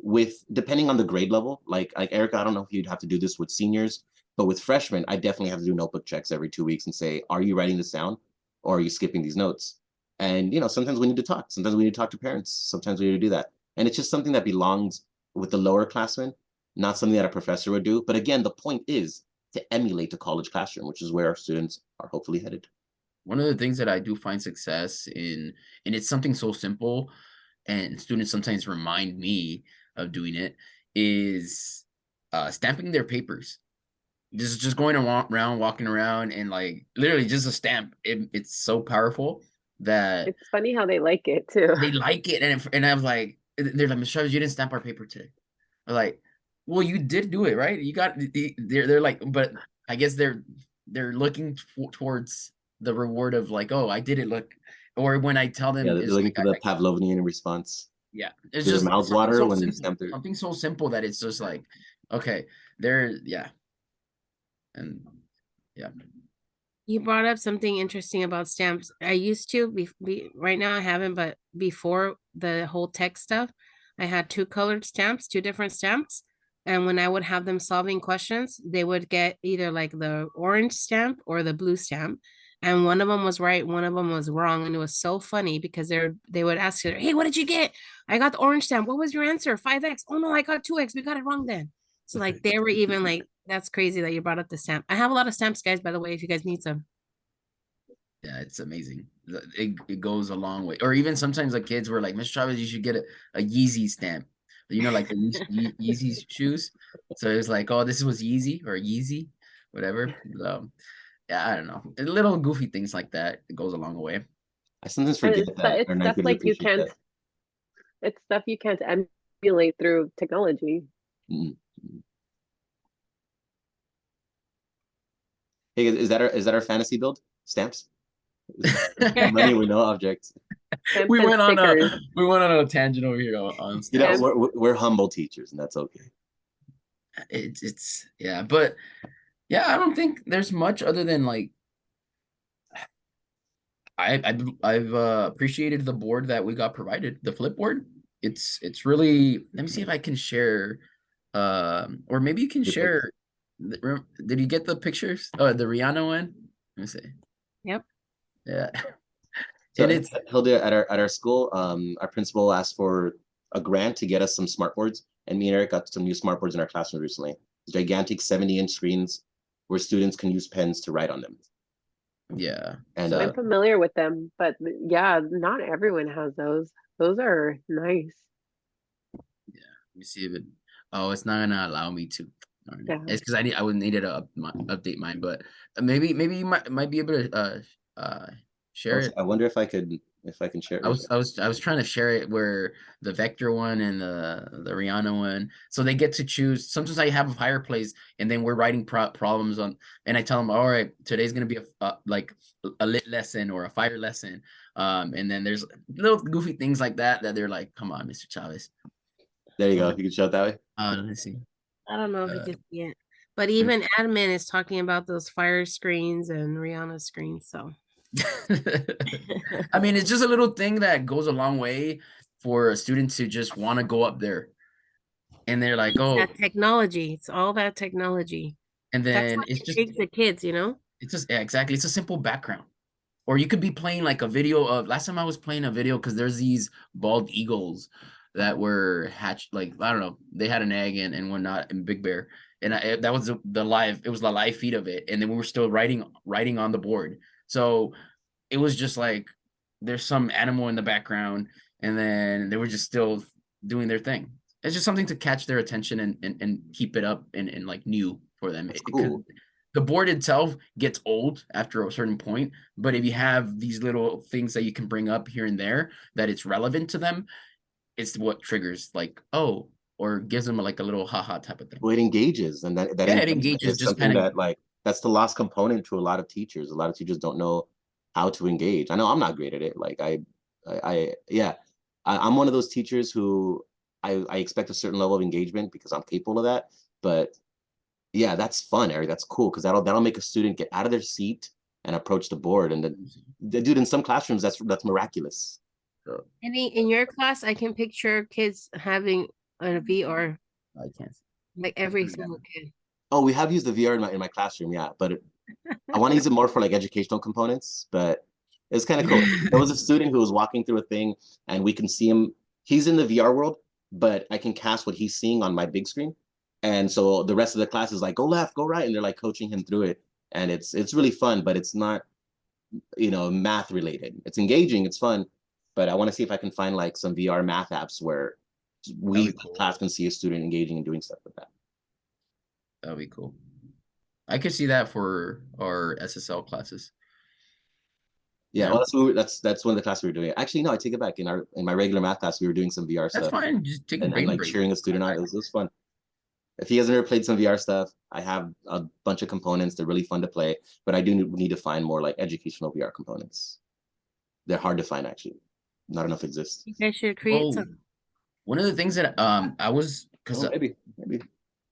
depending on the grade level, like Erica, I don't know if you'd have to do this with seniors, but with freshmen, I definitely have to do notebook checks every 2 weeks and say, are you writing this down or are you skipping these notes? And, sometimes we need to talk. Sometimes we need to talk to parents. Sometimes we need to do that. And it's just something that belongs with the lower classmen, not something that a professor would do. But again, the point is to emulate the college classroom, which is where our students are hopefully headed.
One of the things that I do find success in, and it's something so simple, and students sometimes remind me of doing it, is stamping their papers. Just going around, walking around, and like literally just a stamp. It's so powerful that
it's funny how they like it too.
they like it, and I was like, they're like, Miss Chavez, you didn't stamp our paper today. I'm like, well, you did do it, right? You got. They're like, but I guess they're looking towards the reward of like, oh, I did it. Look, or when I tell them,
Yeah, they're
it's
looking
like,
for the Pavlovian response.
yeah, it's
Do their
just
mouths
something
water
so
when they
simple,
stamp their.
something so simple that it's just like, okay, they're and yeah.
You brought up something interesting about stamps. I used to right now I haven't, but before the whole tech stuff, I had two colored stamps, two different stamps. And when I would have them solving questions, they would get either like the orange stamp or the blue stamp. And one of them was right, one of them was wrong. And it was so funny because they would ask her, hey, what did you get? I got the orange stamp. What was your answer? 5x. Oh no, I got 2x. We got it wrong then. So like they were even like, that's crazy that you brought up the stamp. I have a lot of stamps, guys, by the way, if you guys need some.
Yeah, it's amazing. It goes a long way. Or even sometimes the kids were like, Mr. Chavez, you should get a Yeezy stamp. Like the Yeezy shoes. So it was like, oh, this was Yeezy or Yeezy, whatever. So yeah, I don't know. Little goofy things like that. It goes a long way.
I sometimes
And
forget that
it's
our ninth
stuff
graders
like you
appreciate
can't.
that.
It's stuff you can't emulate through technology.
Mm-hmm. Hey, is that our fantasy build? Stamps? Money with no objects.
Stamps and stickers.
We went on a tangent over here on
Stamps.
We're humble teachers, and that's okay.
It's yeah, but yeah, I don't think there's much other than like I've appreciated the board that we got provided, the flip board. It's really, let me see if I can share, or maybe you can share. Did you get the pictures? Oh, the Rihanna one. Let me see.
Yep.
Yeah.
So
And it's
Hilda, at our school, our principal asked for a grant to get us some smart boards, and me and Eric got some new smart boards in our classroom recently. Gigantic 70-inch screens where students can use pens to write on them.
yeah.
And
I'm familiar with them, but yeah, not everyone has those. Those are nice.
Yeah. Let me see if it. Oh, it's not gonna allow me to.
Yeah.
It's because I would needed to update mine, but maybe you might be able to share it.
I wonder if I can share it.
I was trying to share it where the Vector one and the Rihanna one, so they get to choose. Sometimes I have a higher place, and then we're writing problems on, and I tell them, all right, today's gonna be like a lit lesson or a fire lesson, and then there's little goofy things like that they're like, come on, Mr. Chavez.
There you go. You can show it that way.
Let me see.
I don't know if you
Uh,
can see it, but even admin is talking about those fire screens and Rihanna screens. So
I mean, it's just a little thing that goes a long way for a student to just want to go up there. And they're like, oh,
that technology, it's all that technology.
and
That's
then
what
it's just,
intrigues the kids,
it's just, yeah, exactly. It's a simple background. Or you could be playing like a video of, last time I was playing a video, because there's these bald eagles that were hatched, like, I don't know, they had an egg and whatnot in Big Bear. And that was the live, it was the live feed of it. And then we were still writing on the board. So it was just like, there's some animal in the background, and then they were just still doing their thing. It's just something to catch their attention and keep it up and like new for them.
That's
Because
cool.
the board itself gets old after a certain point, but if you have these little things that you can bring up here and there that it's relevant to them, it's what triggers like, oh, or gives them like a little haha type of thing.
Well, it engages, and that
Yeah, it
engagement
engages,
is
just
something
kind of,
that like that's the lost component to a lot of teachers. A lot of teachers don't know how to engage. I know I'm not great at it. Like yeah, I'm one of those teachers who I expect a certain level of engagement because I'm capable of that. But yeah, that's fun, Eric. That's cool because that'll make a student get out of their seat and approach the board. And the dude, in some classrooms, that's miraculous. So,
in your class, I can picture kids having a VR,
I can't.
like every single kid.
oh, we have used the VR in my classroom, yeah, but I want to use it more for like educational components, but it's kind of cool. There was a student who was walking through a thing and we can see him. He's in the VR world, but I can cast what he's seeing on my big screen. And so the rest of the class is like, go left, go right. And they're like coaching him through it. And it's really fun, but it's not, math related. It's engaging, it's fun. But I want to see if I can find like some VR math apps where we
Cool.
class can see a student engaging and doing stuff with that.
That'd be cool. I could see that for our SSL classes.
Yeah,
Yeah.
well, that's one of the classes we were doing. Actually, no, I take it back. In my regular math class, we were doing some VR
That's
stuff
fine. Just take a
and
brain
like
break.
cheering a student on. It was fun. If he hasn't ever played some VR stuff, I have a bunch of components. They're really fun to play, but I do need to find more like educational VR components. They're hard to find, actually. Not enough exist.
You guys should create
Oh,
some.
one of the things that I was, because
Oh, maybe.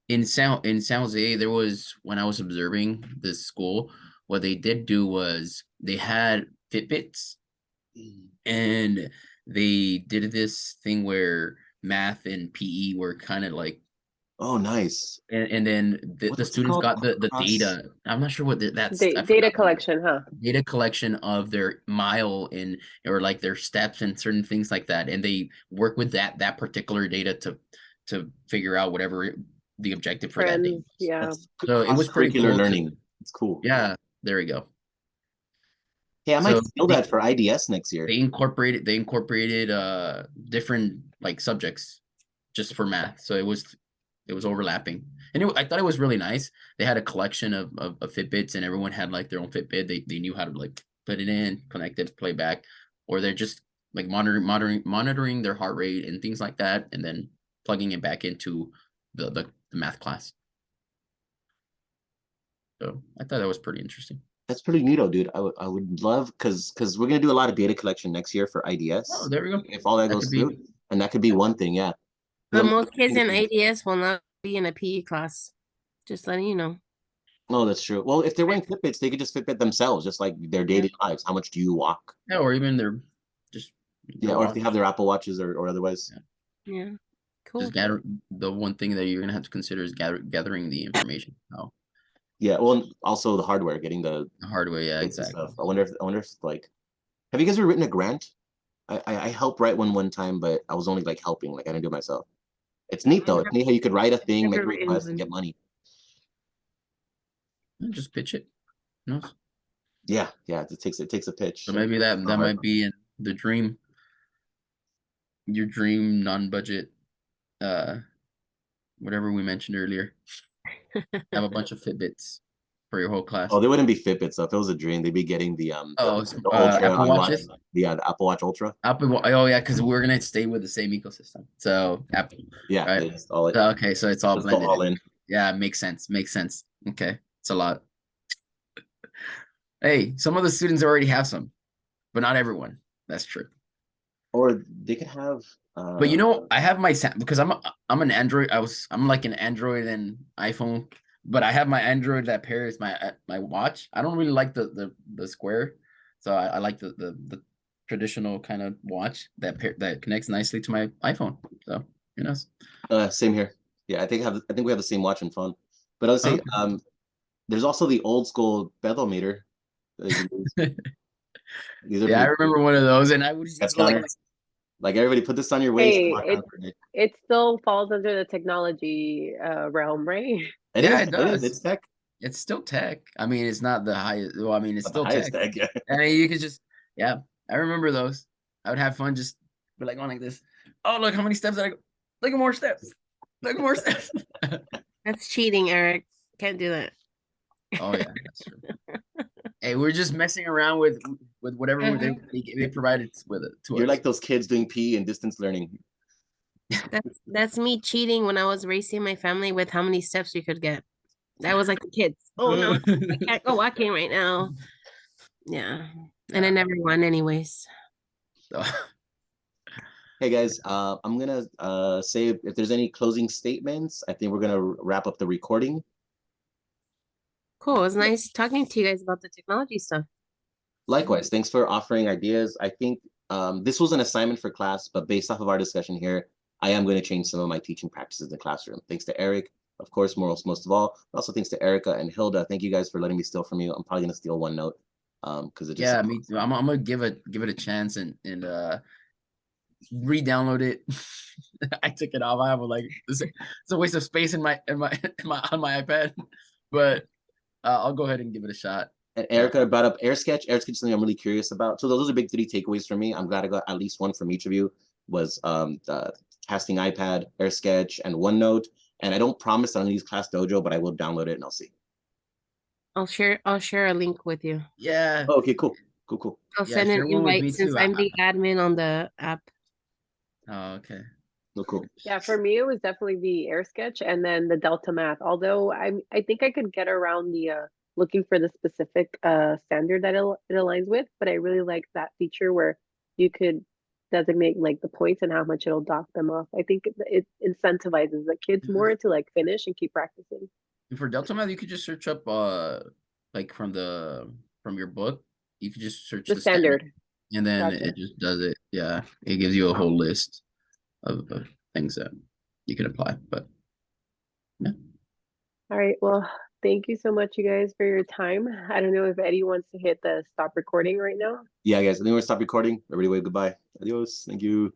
in San Jose, there was, when I was observing this school, what they did do was they had Fitbits, and they did this thing where math and PE were kind of like,
Oh, nice.
and then the
What's it
students
called?
got the
Cross-
data. I'm not sure what that's. I
Data
forgot.
collection, huh?
Data collection of their mile in, or like their steps and certain things like that, and they work with that particular data to figure out whatever the objective for that day
Friends,
was.
yeah.
That's
So it was pretty
curricular
cool
learning. It's cool.
yeah, there we go.
Hey, I might
So
steal that for IDS next year.
they incorporated different like subjects just for math, so it was overlapping, and I thought it was really nice. They had a collection of Fitbits, and everyone had like their own Fitbit. They knew how to like put it in, connect it, play back, or they're just like monitoring their heart rate and things like that, and then plugging it back into the math class. So I thought that was pretty interesting.
That's pretty neato, dude. I would love because we're gonna do a lot of data collection next year for IDS.
Oh, there we go.
If all that goes through, and that could be one thing, yeah.
But most kids in ADS will not be in a PE class. Just letting you know.
No, that's true. Well, if they're wearing Fitbits, they could just Fitbit themselves, just like their daily lives. How much do you walk?
Yeah, or even they're just
or if they have their Apple Watches or otherwise.
Yeah, cool.
Just gather. The one thing that you're gonna have to consider is gathering the information. Oh,
yeah. Well, also the hardware, getting the
hardware. Yeah, exactly.
Stuff. I wonder if like, have you guys ever written a grant? I helped write one time, but I was only like helping, like I didn't do it myself. It's neat though. It's neat how you could write a thing, make a request, and get money.
Just pitch it. No.
Yeah, it takes a pitch.
So maybe that might be in the dream. Your dream non-budget, whatever we mentioned earlier. Have a bunch of Fitbits for your whole class.
Oh, they wouldn't be Fitbits though. If it was a dream, they'd be getting the
the
Ultra
Apple Watches.
Yeah, the Apple Watch Ultra.
Oh yeah, because we're gonna stay with the same ecosystem. So Apple.
Yeah.
Right? Okay, so it's all blended. All in. Yeah, makes sense. Okay, it's a lot. Hey, some of the students already have some, but not everyone. That's true.
Or they could have
But you know, I have my because I'm an Android. I'm like an Android and iPhone, but I have my Android that pairs my watch. I don't really like the square, so I like the traditional kind of watch that connects nicely to my iPhone. So who knows?
Same here. Yeah, I think we have the same watch and phone. But I would say
Okay.
there's also the old school bezel meter that you can use. These are
Yeah, I
pretty cool.
remember one of those, and I would just
That's
go like
counter. Like everybody put this on your waist.
Hey,
Walk around for a day.
it still falls under the technology realm, right?
It
yeah,
is.
it
It is.
does.
It's tech,
It's still tech. I mean, it's not the highest. Well, I mean, it's
but the
still
highest
tech.
tech. Yeah.
I mean, you could just, yeah, I remember those. I would have fun just be like going like this. Oh, look how many steps I go. Look at more steps. Look at more steps.
That's cheating, Eric. Can't do that.
Oh yeah, that's true. Hey, we're just messing around with whatever they provided with it to
You're
us.
like those kids doing PE and distance learning.
That's me cheating when I was racing my family with how many steps we could get. That was like the kids. Oh no, I can't go walking right now. Yeah. And I
Yeah.
never won anyways.
So,
Hey guys, I'm gonna say if there's any closing statements, I think we're gonna wrap up the recording.
Cool. It was nice talking to you guys about the technology stuff.
Likewise, thanks for offering ideas. I think this was an assignment for class, but based off of our discussion here, I am going to change some of my teaching practices in the classroom. Thanks to Eric, of course, most of all. Also, thanks to Erica and Hilda. Thank you guys for letting me steal from you. I'm probably going to steal OneNote because it just
yeah, me too. I'm gonna give it a chance and re-download it. I took it off. I have like it's a waste of space in my on my iPad, but I'll go ahead and give it a shot.
And Erica brought up AirSketch. AirSketch is something I'm really curious about. So those are big 3 takeaways for me. I'm glad I got at least one from each of you. Was the casting iPad, AirSketch, and OneNote. And I don't promise I'm gonna use Class Dojo, but I will download it and I'll see.
I'll share a link with you.
Yeah.
Oh, okay, cool.
I'll
Yeah,
send an
share one with
invite
me
since
too.
I'm the admin on the app.
Oh, okay.
Cool.
Yeah, for me it was definitely the air sketch and then the Delta Math. Although I think I could get around the looking for the specific standard that it aligns with, but I really like that feature where you could designate like the points and how much it'll dock them off. I think it incentivizes the kids more to like finish and keep practicing.
And for Delta Math, you could just search up like from your book, you could just search
The
the standard
standard.
and then
Gotcha.
it just does it. Yeah. It gives you a whole list of things that you can apply. But yeah.
All right. Well, thank you so much, you guys, for your time. I don't know if Eddie wants to hit the stop recording right now.
Yeah, guys, I think we're gonna stop recording. Everybody wave goodbye. Adios. Thank you.